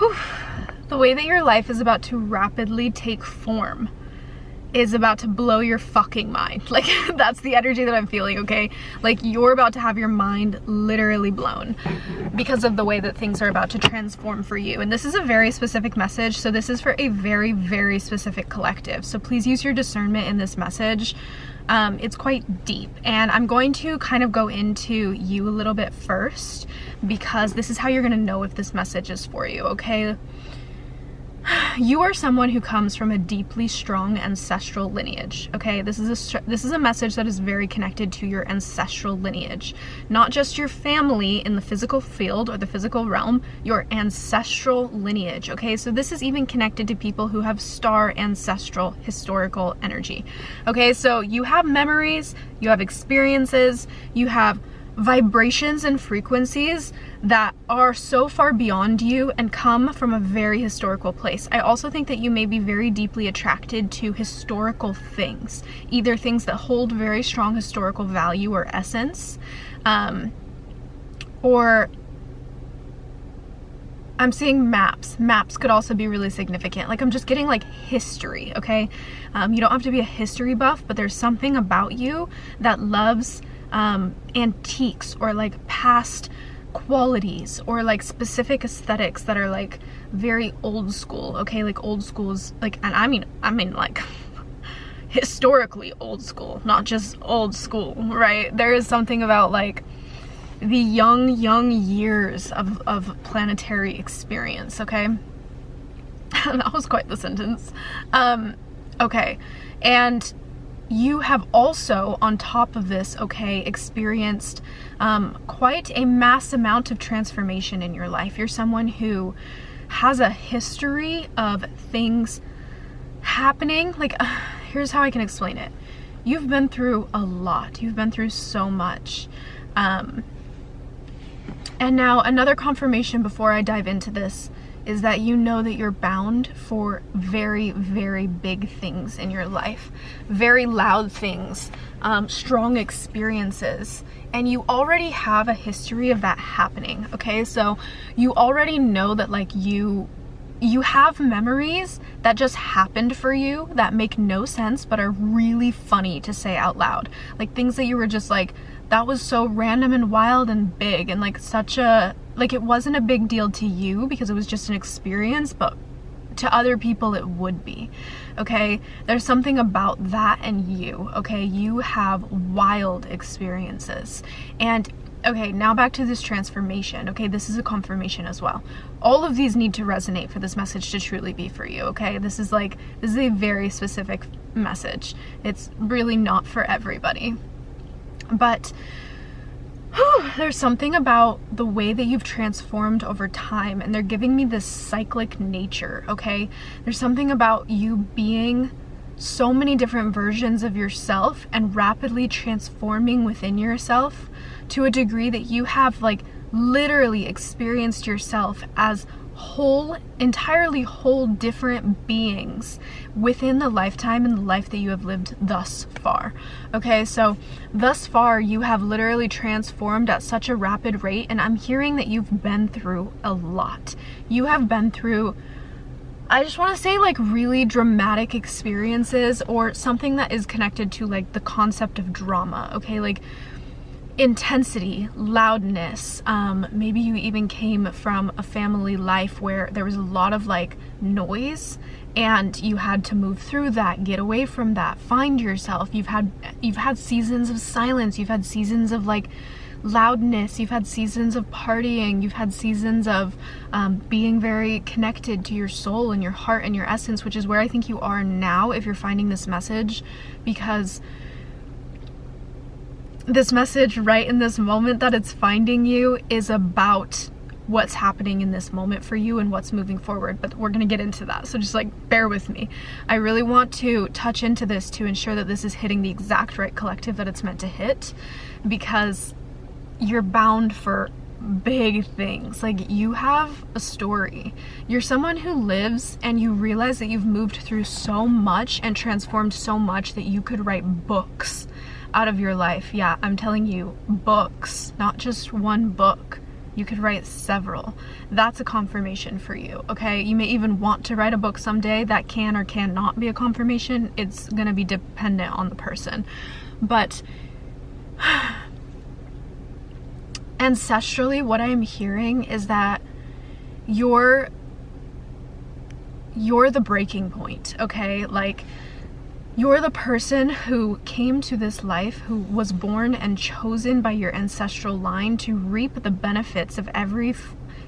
Whew. The way that your life is about to rapidly take form is about to blow your fucking mind. Like, that's the energy that I'm feeling, okay? Like, you're about to have your mind literally blown because of the way that things are about to transform for you. And this is a very specific message, so this is for a very, very specific collective. So please use your discernment in this message. It's quite deep, and I'm going to kind of go into you a little bit first, because this is how you're going to know if this message is for you, okay? You are someone who comes from a deeply strong ancestral lineage, okay? This is a message that is very connected to your ancestral lineage. Not just your family in the physical field or the physical realm, your ancestral lineage, okay? So this is even connected to people who have star ancestral historical energy, okay? So you have memories, you have experiences, you have vibrations and frequencies that are so far beyond you and come from a very historical place. I also think that you may be very deeply attracted to historical things, either things that hold very strong historical value or essence, or I'm seeing maps. Maps could also be really significant. Like, I'm just getting like history, okay? You don't have to be a history buff, but there's something about you that loves antiques or like past qualities or like specific aesthetics that are like very old school, okay? Like old schools, like, and I mean like historically old school, not just old school, right? There is something about like the young years of planetary experience, okay? That was quite the sentence. Okay, and you have also, on top of this, okay, experienced quite a mass amount of transformation in your life. You're someone who has a history of things happening. Like, here's how I can explain it. You've been through a lot. You've been through so much. And now another confirmation before I dive into this is that you know that you're bound for very, very big things in your life, very loud things, strong experiences, and you already have a history of that happening, okay? So you already know that like you have memories that just happened for you that make no sense but are really funny to say out loud. Like things that you were just like, that was so random and wild and big, and like such a, like it wasn't a big deal to you because it was just an experience, but to other people it would be, okay? There's something about that and you, okay? You have wild experiences. And okay, now back to this transformation, okay? This is a confirmation as well. All of these need to resonate for this message to truly be for you, okay? This is a very specific message. It's really not for everybody. But there's something about the way that you've transformed over time, and they're giving me this cyclic nature, okay? There's something about you being so many different versions of yourself and rapidly transforming within yourself to a degree that you have like literally experienced yourself as entirely whole different beings within the lifetime and the life that you have lived thus far. Okay, so thus far you have literally transformed at such a rapid rate, and I'm hearing that you've been through a lot. You have been through, I just want to say like really dramatic experiences, or something that is connected to like the concept of drama, okay? Like intensity, loudness, maybe you even came from a family life where there was a lot of like noise and you had to move through that, get away from that, find yourself. You've had seasons of silence, you've had seasons of like loudness, you've had seasons of partying, you've had seasons of being very connected to your soul and your heart and your essence, which is where I think you are now if you're finding this message, because this message right in this moment that it's finding you is about what's happening in this moment for you and what's moving forward, but we're gonna get into that, so just like bear with me. I really want to touch into this to ensure that this is hitting the exact right collective that it's meant to hit, because you're bound for big things. Like, you have a story. You're someone who lives, and you realize that you've moved through so much and transformed so much that you could write books out of your life. Yeah, I'm telling you, books, not just one book, You could write several. That's a confirmation for you, okay? You may even want to write a book someday. That can or cannot be a confirmation. It's going to be dependent on the person. But ancestrally, what I'm hearing is that you're the breaking point, okay? Like, you're the person who came to this life, who was born and chosen by your ancestral line to reap the benefits of every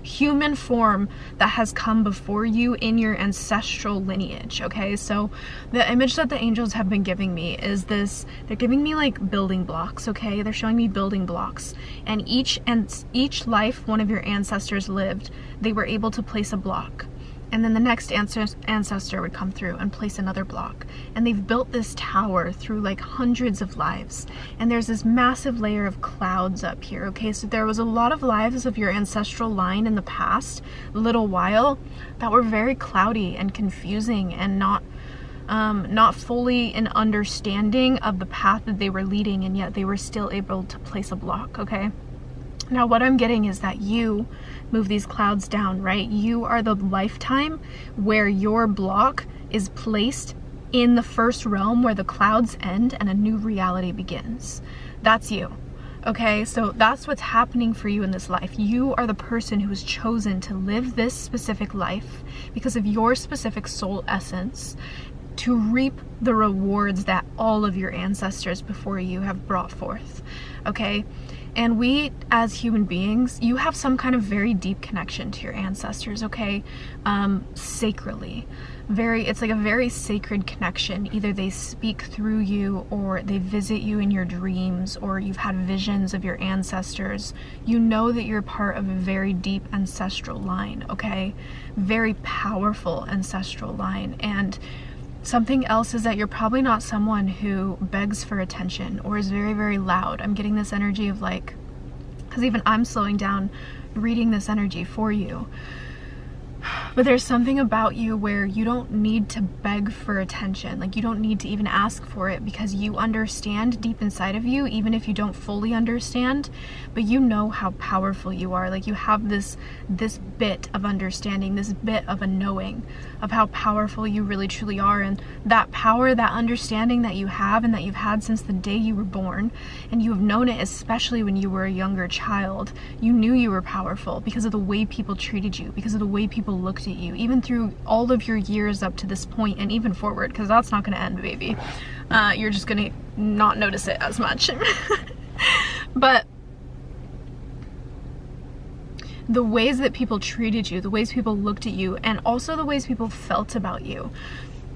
human form that has come before you in your ancestral lineage, okay? So the image that the angels have been giving me is this, they're giving me like building blocks, okay? They're showing me building blocks, and each life one of your ancestors lived, they were able to place a block. And then the next ancestor would come through and place another block. And they've built this tower through like hundreds of lives. And there's this massive layer of clouds up here, okay? So there was a lot of lives of your ancestral line in the past little while that were very cloudy and confusing and not fully an understanding of the path that they were leading, and yet they were still able to place a block, okay? Now what I'm getting is that you move these clouds down, right? You are the lifetime where your block is placed in the first realm where the clouds end and a new reality begins. That's you. Okay, so that's what's happening for you in this life. You are the person who has chosen to live this specific life because of your specific soul essence, to reap the rewards that all of your ancestors before you have brought forth. Okay? And we, as human beings, you have some kind of very deep connection to your ancestors, okay? Sacredly. It's like a very sacred connection. Either they speak through you, or they visit you in your dreams, or you've had visions of your ancestors. You know that you're part of a very deep ancestral line, okay? Very powerful ancestral line. And something else is that you're probably not someone who begs for attention or is very, very loud. I'm getting this energy of like, because even I'm slowing down reading this energy for you. But there's something about you where you don't need to beg for attention. Like, you don't need to even ask for it because you understand deep inside of you, even if you don't fully understand, but you know how powerful you are. Like, you have this bit of understanding, this bit of a knowing of how powerful you really truly are. And that power, that understanding that you have and that you've had since the day you were born, and you have known it especially when you were a younger child, you knew you were powerful because of the way people treated you, because of the way people looked at you, even through all of your years up to this point and even forward, because that's not going to end, baby. You're just going to not notice it as much. But the ways that people treated you, the ways people looked at you, and also the ways people felt about you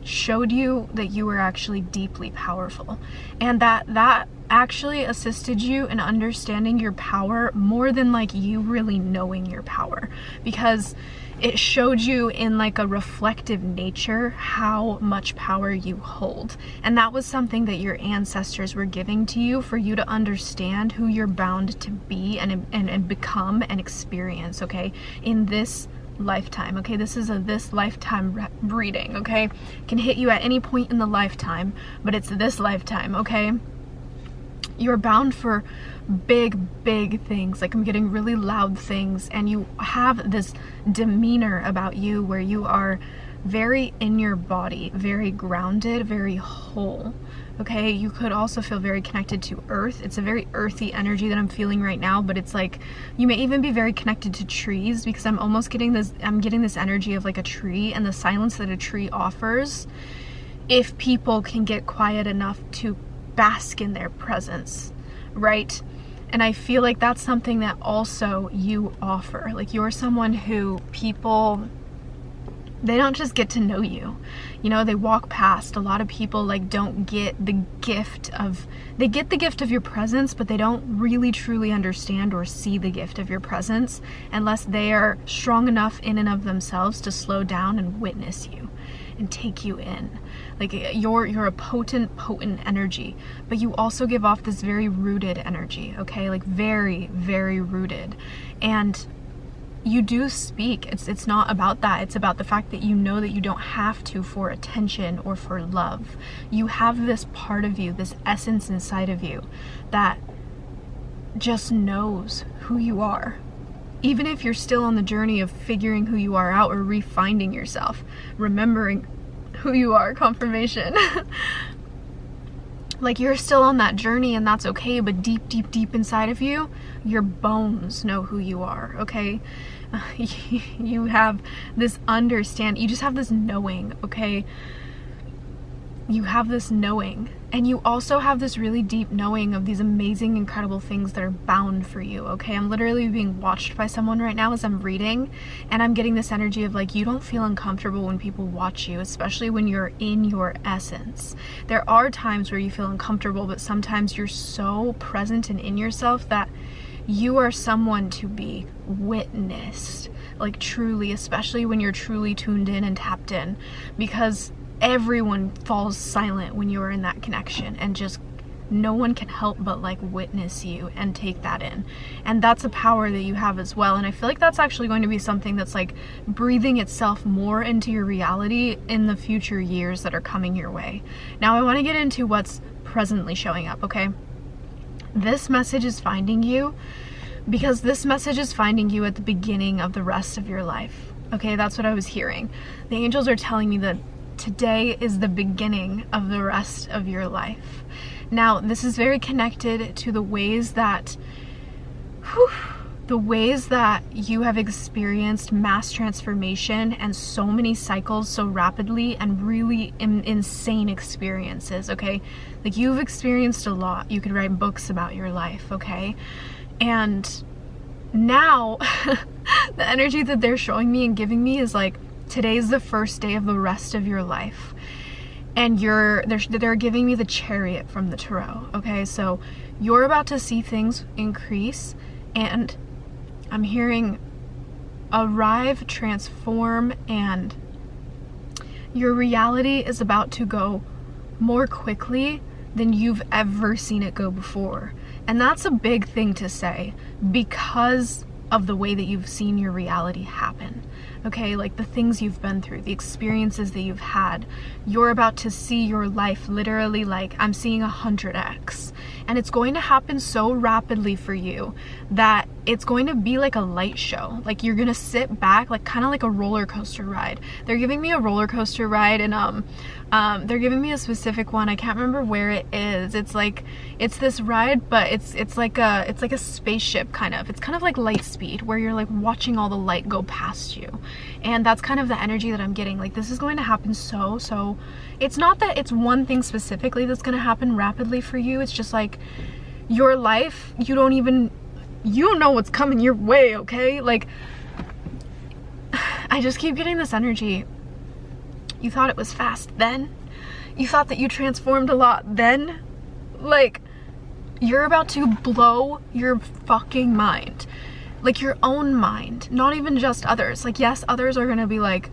showed you that you were actually deeply powerful, and that actually assisted you in understanding your power more than like you really knowing your power, because it showed you in like a reflective nature how much power you hold. And that was something that your ancestors were giving to you for you to understand who you're bound to be and become and experience, okay, in this lifetime, okay? This is this lifetime reading, okay? It can hit you at any point in the lifetime, but it's this lifetime, okay? You're bound for big things. Like, I'm getting really loud things, and you have this demeanor about you where you are very in your body, very grounded, very whole, okay? You could also feel very connected to earth. It's a very earthy energy that I'm feeling right now, but it's like you may even be very connected to trees, because I'm almost getting this energy of like a tree and the silence that a tree offers if people can get quiet enough to bask in their presence, right? And I feel like that's something that also you offer. Like, you're someone who people, they don't just get to know you, you know, they walk past. A lot of people like don't get the gift of, they get the gift of your presence, but they don't really truly understand or see the gift of your presence unless they are strong enough in and of themselves to slow down and witness you and take you in. Like, you're a potent energy, but you also give off this very rooted energy, okay? Like, very rooted. And you do speak. It's not about that. It's about the fact that you know that you don't have to for attention or for love. You have this part of you, this essence inside of you that just knows who you are. even if you're still on the journey of figuring who you are out or refinding yourself, remembering who you are, confirmation. Like, you're still on that journey, and that's okay, but deep, deep, deep inside of you, your bones know who you are, okay? You have this you just have this knowing, okay? You have this knowing, and you also have this really deep knowing of these amazing, incredible things that are bound for you, okay? I'm literally being watched by someone right now as I'm reading, and I'm getting this energy of like, you don't feel uncomfortable when people watch you, especially when you're in your essence. There are times where you feel uncomfortable, but sometimes you're so present and in yourself that you are someone to be witnessed, like truly, especially when you're truly tuned in and tapped in, because everyone falls silent when you are in that connection, and just no one can help but like witness you and take that in. And that's a power that you have as well. And I feel like that's actually going to be something that's like breathing itself more into your reality in the future years that are coming your way. Now I want to get into what's presently showing up, okay? This message is finding you because this message is finding you at the beginning of the rest of your life. Okay, that's what I was hearing. The angels are telling me that today is the beginning of the rest of your life. Now, this is very connected to the ways that you have experienced mass transformation and so many cycles so rapidly, and really insane experiences, okay? Like, you've experienced a lot. You could write books about your life, okay? And now the energy that they're showing me and giving me is like, today's the first day of the rest of your life. And they're giving me the Chariot from the Tarot, okay? So you're about to see things increase, and I'm hearing arrive, transform, and your reality is about to go more quickly than you've ever seen it go before. And that's a big thing to say because of the way that you've seen your reality happen. Okay, like the things you've been through, the experiences that you've had. You're about to see your life literally, like, I'm seeing 100x. And it's going to happen so rapidly for you that it's going to be like a light show. Like, you're gonna sit back, like kind of like a roller coaster ride. They're giving me a roller coaster ride, and they're giving me a specific one. I can't remember where it is. It's this ride, but it's like a spaceship kind of. It's kind of like light speed, where you're like watching all the light go past you. And that's kind of the energy that I'm getting. Like, this is going to happen so it's not that it's one thing specifically that's going to happen rapidly for you. It's just like your life, you don't know what's coming your way, okay? Like, I just keep getting this energy. You thought it was fast then? You thought that you transformed a lot then? Like, you're about to blow your fucking mind. Like, your own mind, not even just others. Like, yes, others are gonna be like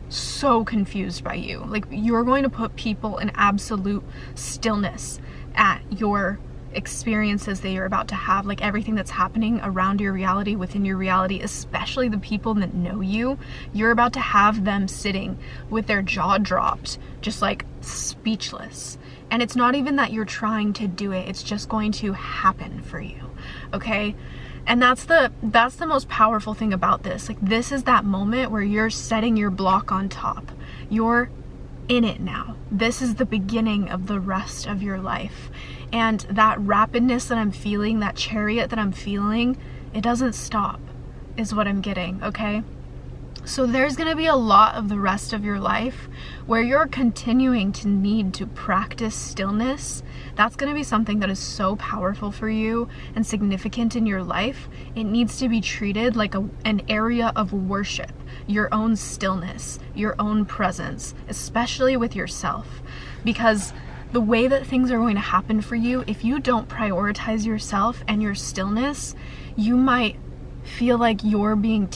so confused by you. Like, you're going to put people in absolute stillness at your experiences that you're about to have, like everything that's happening around your reality, within your reality, especially the people that know you. You're about to have them sitting with their jaw dropped, just like speechless. And it's not even that you're trying to do it, it's just going to happen for you, okay? And that's the most powerful thing about this. Like, this is that moment where you're setting your block on top. You're in it now. This is the beginning of the rest of your life. And that rapidness that I'm feeling, that chariot that I'm feeling, it doesn't stop, is what I'm getting, okay? So there's going to be a lot of the rest of your life where you're continuing to need to practice stillness. That's going to be something that is so powerful for you and significant in your life. It needs to be treated like an area of worship, your own stillness, your own presence, especially with yourself. Because the way that things are going to happen for you, if you don't prioritize yourself and your stillness, you might feel like you're being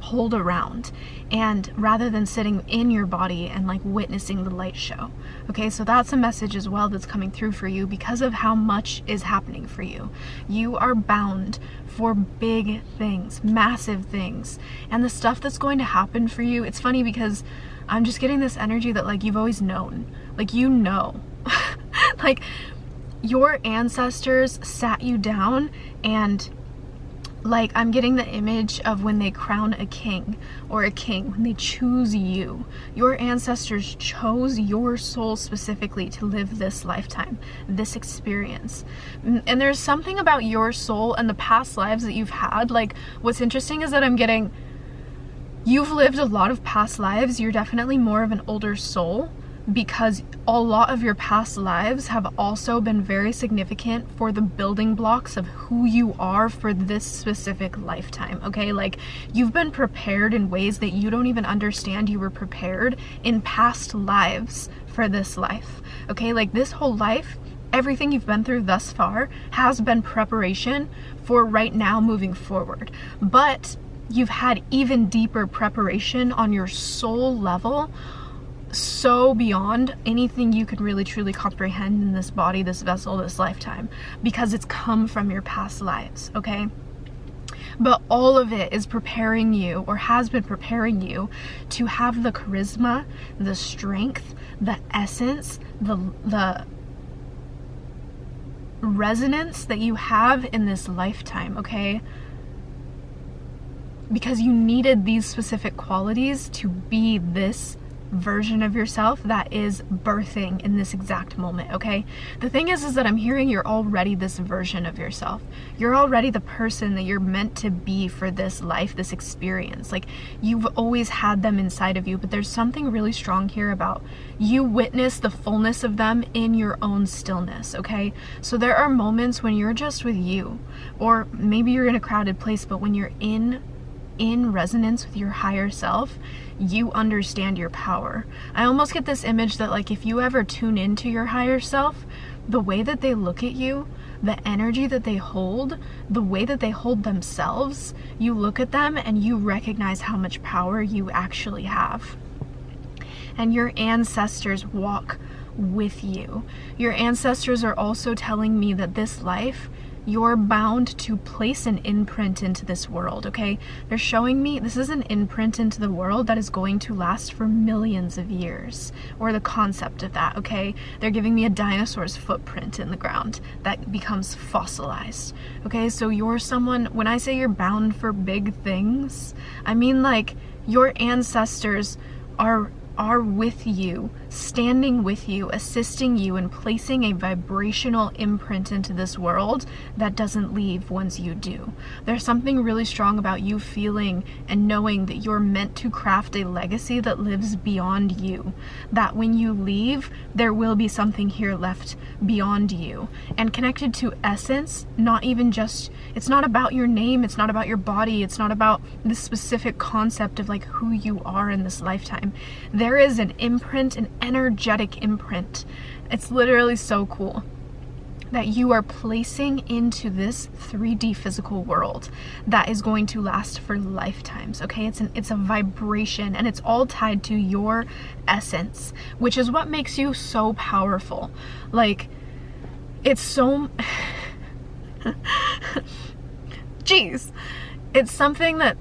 pulled around, and rather than sitting in your body and like witnessing the light show. Okay, so that's a message as well that's coming through for you because of how much is happening for you. You are bound for big things, massive things, and the stuff that's going to happen for you. It's funny because I'm just getting this energy that like you've always known, like, you know, like your ancestors sat you down and Like, I'm getting the image of when they crown a king or a king, when they choose you. Your ancestors chose your soul specifically to live this lifetime, this experience. And there's something about your soul and the past lives that you've had. Like, what's interesting is that I'm getting, you've lived a lot of past lives. You're definitely more of an older soul, because a lot of your past lives have also been very significant for the building blocks of who you are for this specific lifetime, okay? Like, you've been prepared in ways that you don't even understand you were prepared in past lives for this life, okay? Like, this whole life, everything you've been through thus far has been preparation for right now moving forward. But you've had even deeper preparation on your soul level, so beyond anything you could really truly comprehend in this body, this vessel, this lifetime, because it's come from your past lives, okay? But all of it is preparing you, or has been preparing you, to have the charisma, the strength, the essence, the resonance that you have in this lifetime, okay? Because you needed these specific qualities to be this version of yourself that is birthing in this exact moment, okay? The thing is that I'm hearing you're already this version of yourself. You're already the person that you're meant to be for this life, this experience. Like, you've always had them inside of you, but there's something really strong here about you witness the fullness of them in your own stillness, okay? So there are moments when you're just with you, or maybe you're in a crowded place, but when you're in resonance with your higher self, you understand your power. I almost get this image that, like, if you ever tune into your higher self, the way that they look at you, the energy that they hold, the way that they hold themselves, you look at them and you recognize how much power you actually have. And your ancestors walk with you. Your ancestors are also telling me that this life, you're bound to place an imprint into this world, okay? They're showing me this is an imprint into the world that is going to last for millions of years, or the concept of that, okay? They're giving me a dinosaur's footprint in the ground that becomes fossilized, okay? So you're someone, when I say you're bound for big things, I mean, like, your ancestors are with you, standing with you, assisting you in placing a vibrational imprint into this world that doesn't leave once you do. There's something really strong about you feeling and knowing that you're meant to craft a legacy that lives beyond you. That when you leave, there will be something here left beyond you. And connected to essence, not even just, it's not about your name, it's not about your body, it's not about this specific concept of like who you are in this lifetime. There is an imprint, an energetic imprint. It's literally so cool that you are placing into this 3D physical world that is going to last for lifetimes, okay? It's a vibration, and it's all tied to your essence, which is what makes you so powerful. Like, it's so jeez, it's something that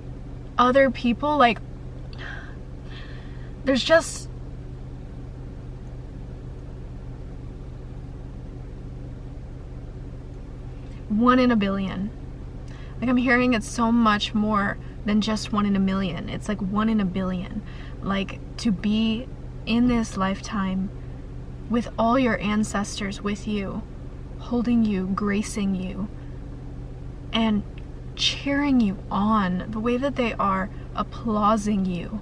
other people, like, there's just one in a billion. Like, I'm hearing it's so much more than just 1 in a million. It's like 1 in a billion. Like, to be in this lifetime with all your ancestors with you, holding you, gracing you, and cheering you on, the way that they are applauding you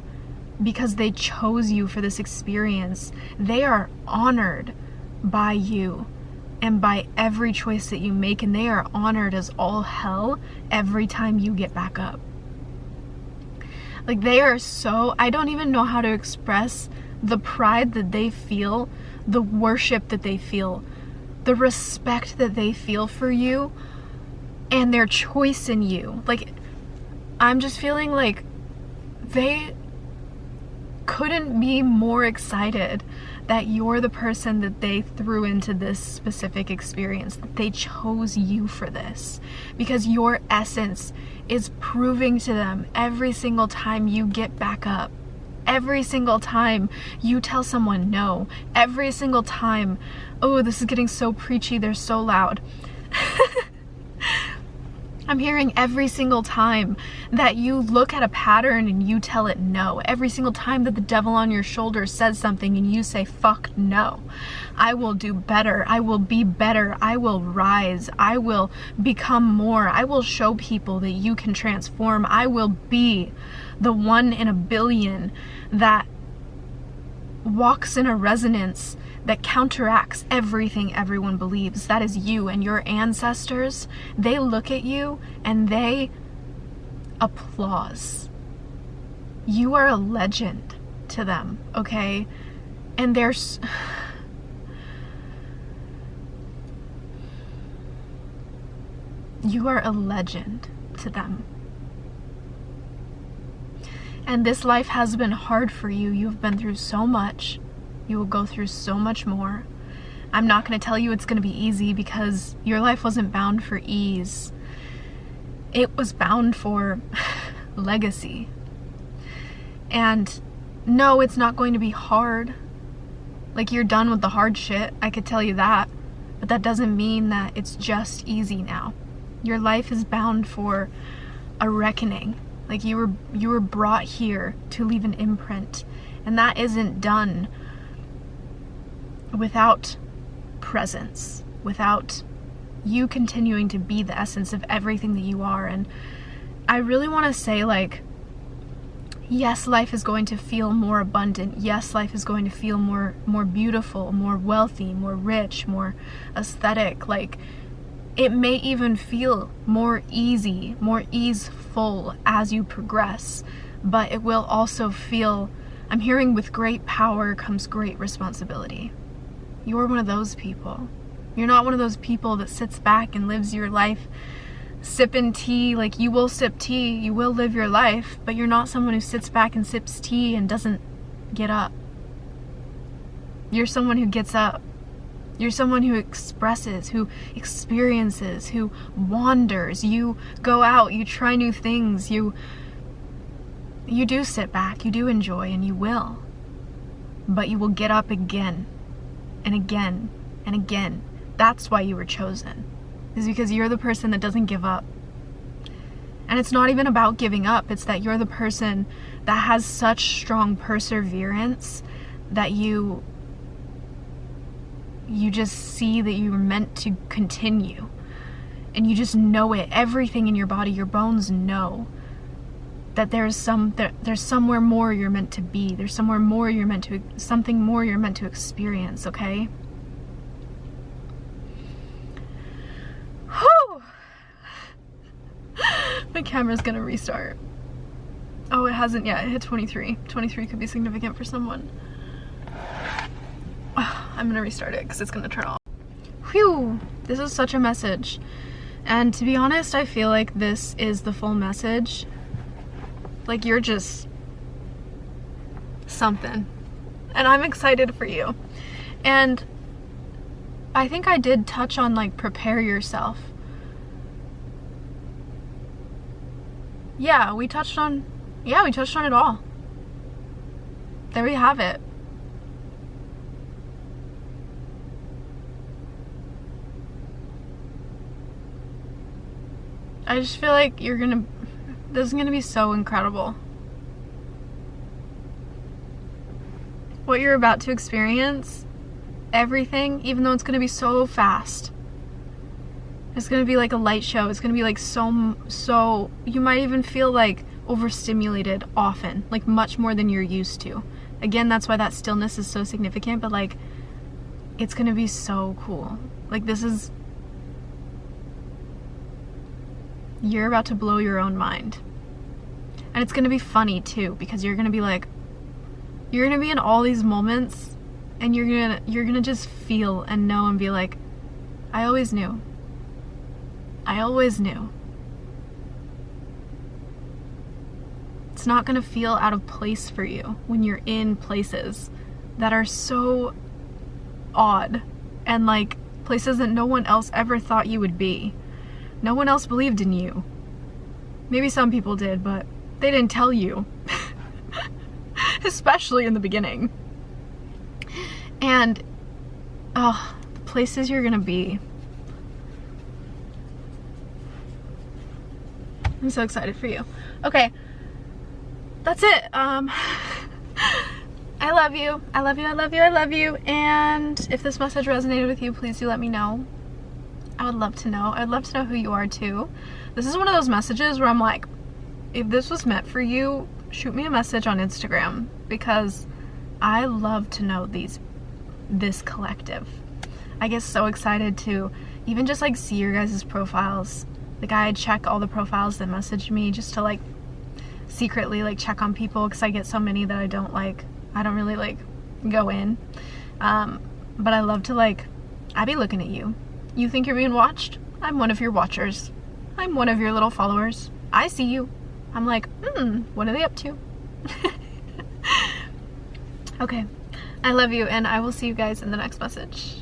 because they chose you for this experience. They are honored by you and by every choice that you make, and they are honored as all hell every time you get back up. Like, they are so, I don't even know how to express the pride that they feel, the worship that they feel, the respect that they feel for you, and their choice in you. Like, I'm just feeling like they couldn't be more excited that you're the person that they threw into this specific experience, that they chose you for this, because your essence is proving to them every single time you get back up, every single time you tell someone no, every single time, oh, this is getting so preachy, they're so loud. I'm hearing every single time that you look at a pattern and you tell it no. Every single time that the devil on your shoulder says something and you say, fuck no. I will do better. I will be better. I will rise. I will become more. I will show people that you can transform. I will be the 1 in a billion that walks in a resonance that counteracts everything everyone believes. That is you and your ancestors. They look at you and they applause. You are a legend to them, okay? And there's... You are a legend to them. And this life has been hard for you. You've been through so much. You will go through so much more. I'm not going to tell you it's going to be easy, because your life wasn't bound for ease. It was bound for legacy. And no, it's not going to be hard. Like, you're done with the hard shit, I could tell you that. But that doesn't mean that it's just easy now. Your life is bound for a reckoning. Like, you were brought here to leave an imprint. And that isn't done without presence, without you continuing to be the essence of everything that you are. And I really want to say, like, yes, life is going to feel more abundant. Yes, life is going to feel more beautiful, more wealthy, more rich, more aesthetic. Like, it may even feel more easy, more easeful as you progress, but it will also feel, I'm hearing, with great power comes great responsibility. You're one of those people. You're not one of those people that sits back and lives your life sipping tea. Like, you will sip tea, you will live your life, but you're not someone who sits back and sips tea and doesn't get up. You're someone who gets up. You're someone who expresses, who experiences, who wanders. You go out, you try new things, you do sit back, you do enjoy, and you will. But you will get up again and again and again. That's why you were chosen. Is because you're the person that doesn't give up. And it's not even about giving up. It's that you're the person that has such strong perseverance that you just see that you were meant to continue. And you just know it. Everything in your body, your bones know that there's somewhere more you're meant to be. There's somewhere more you're meant to, something more you're meant to experience, okay? Whew! My camera's gonna restart. Oh, it hasn't yet. It hit 23. 23 could be significant for someone. I'm gonna restart it because it's gonna turn off. Whew! This is such a message. And to be honest, I feel like this is the full message. Like, you're just something. And I'm excited for you. And I think I did touch on, like, prepare yourself. Yeah, we touched on it all. There we have it. I just feel like this is gonna be so incredible. What you're about to experience, everything, even though it's gonna be so fast. It's gonna be like a light show. It's gonna be like so, you might even feel like overstimulated often, like much more than you're used to. Again, that's why that stillness is so significant, but like, it's gonna be so cool. Like, you're about to blow your own mind. And it's gonna be funny too, because you're gonna be in all these moments, and you're gonna just feel and know and be like, I always knew. I always knew. It's not gonna feel out of place for you when you're in places that are so odd, and like places that no one else ever thought you would be. No one else believed in you. Maybe some people did, but they didn't tell you. Especially in the beginning. And, the places you're gonna be. I'm so excited for you. Okay, that's it. I love you. I love you. I love you. I love you. And if this message resonated with you, please do let me know. I would love to know. I'd love to know who you are too. This is one of those messages where I'm like, if this was meant for you, shoot me a message on Instagram, because I love to know this collective. I get so excited to even just like see your guys' profiles. Like I check all the profiles that message me just to like secretly like check on people, because I get so many that I don't really like go in. But I love to like, I be looking at you. You think you're being watched? I'm one of your watchers. I'm one of your little followers. I see you. I'm like, what are they up to? Okay, I love you, and I will see you guys in the next message.